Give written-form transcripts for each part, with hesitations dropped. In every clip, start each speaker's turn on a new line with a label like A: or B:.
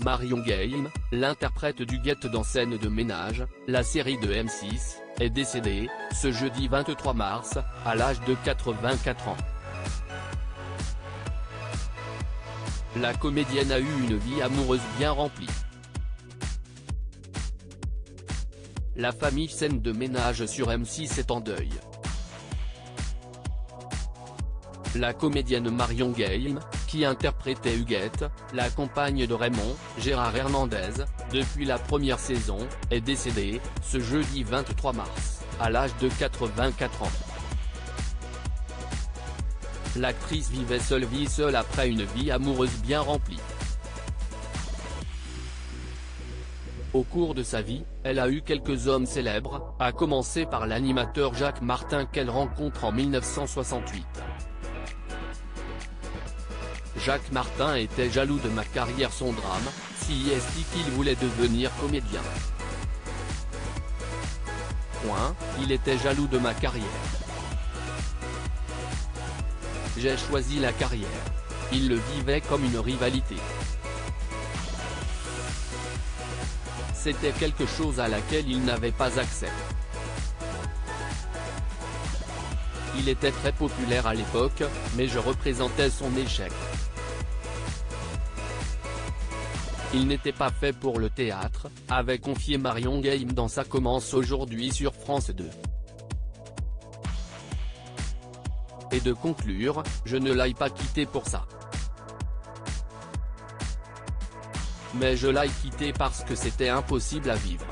A: Marion Game, l'interprète d'Huguette dans Scène de ménage, la série de M6, est décédée, ce jeudi 23 mars, à l'âge de 84 ans. La comédienne a eu une vie amoureuse bien remplie. La famille Scène de ménage sur M6 est en deuil. La comédienne Marion Game, qui interprétait Huguette, la compagne de Raymond, Gérard Hernandez, depuis la première saison, est décédée, ce jeudi 23 mars, à l'âge de 84 ans. L'actrice vivait vie seule après une vie amoureuse bien remplie. Au cours de sa vie, elle a eu quelques hommes célèbres, à commencer par l'animateur Jacques Martin qu'elle rencontre en 1968. Jacques Martin était jaloux de ma carrière, son drame, si est qu'il voulait devenir comédien. Il était jaloux de ma carrière. J'ai choisi la carrière. Il le vivait comme une rivalité. C'était quelque chose à laquelle il n'avait pas accès. Il était très populaire à l'époque, mais je représentais son échec. Il n'était pas fait pour le théâtre, avait confié Marion Game dans Ça commence aujourd'hui sur France 2. Et de conclure, je ne l'ai pas quitté pour ça. Mais je l'ai quitté parce que c'était impossible à vivre.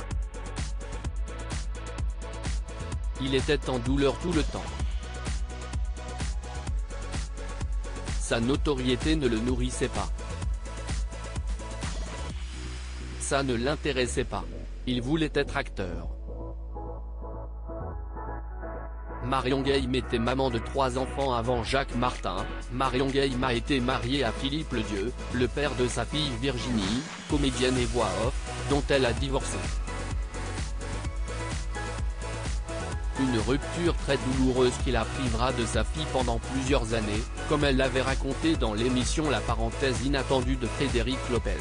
A: Il était en douleur tout le temps. Sa notoriété ne le nourrissait pas. Ça ne l'intéressait pas. Il voulait être acteur. Marion Game était maman de 3 enfants avant Jacques Martin. Marion Game a été mariée à Philippe Ledieu, le père de sa fille Virginie, comédienne et voix off, dont elle a divorcé. Une rupture très douloureuse qui la privera de sa fille pendant plusieurs années, comme elle l'avait raconté dans l'émission La parenthèse inattendue de Frédéric Lopez.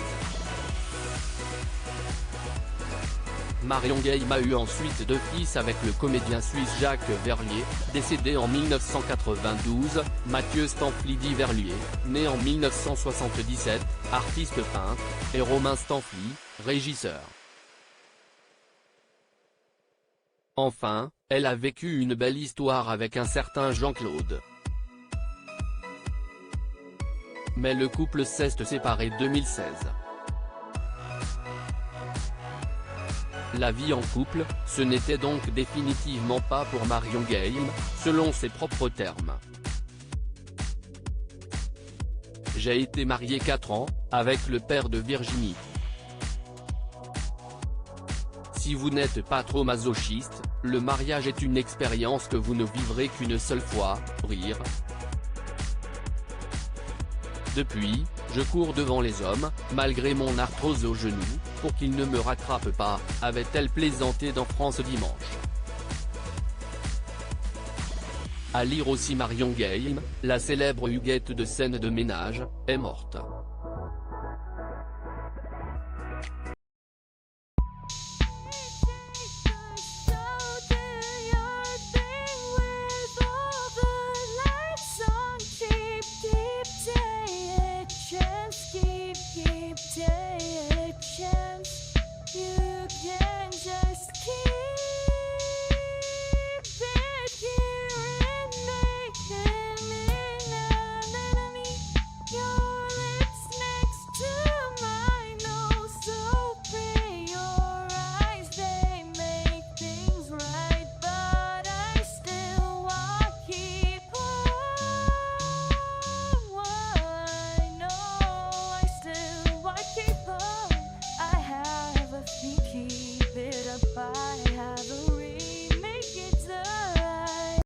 A: Marion Game a eu ensuite 2 fils avec le comédien suisse Jacques Verlier, décédé en 1992, Mathieu Stanflidy Verlier, né en 1977, artiste peintre, et Romain Stanfly, régisseur. Enfin, elle a vécu une belle histoire avec un certain Jean-Claude. Mais le couple s'est séparé 2016. La vie en couple, ce n'était donc définitivement pas pour Marion Game, selon ses propres termes. J'ai été marié 4 ans, avec le père de Virginie. Si vous n'êtes pas trop masochiste, le mariage est une expérience que vous ne vivrez qu'une seule fois, rire. Depuis, je cours devant les hommes, malgré mon arthrose au genou, pour qu'ils ne me rattrapent pas, avait-elle plaisanté dans France Dimanche. À lire aussi Marion Game, la célèbre Huguette de Scène de ménage, est morte.
B: Chance, you can just keep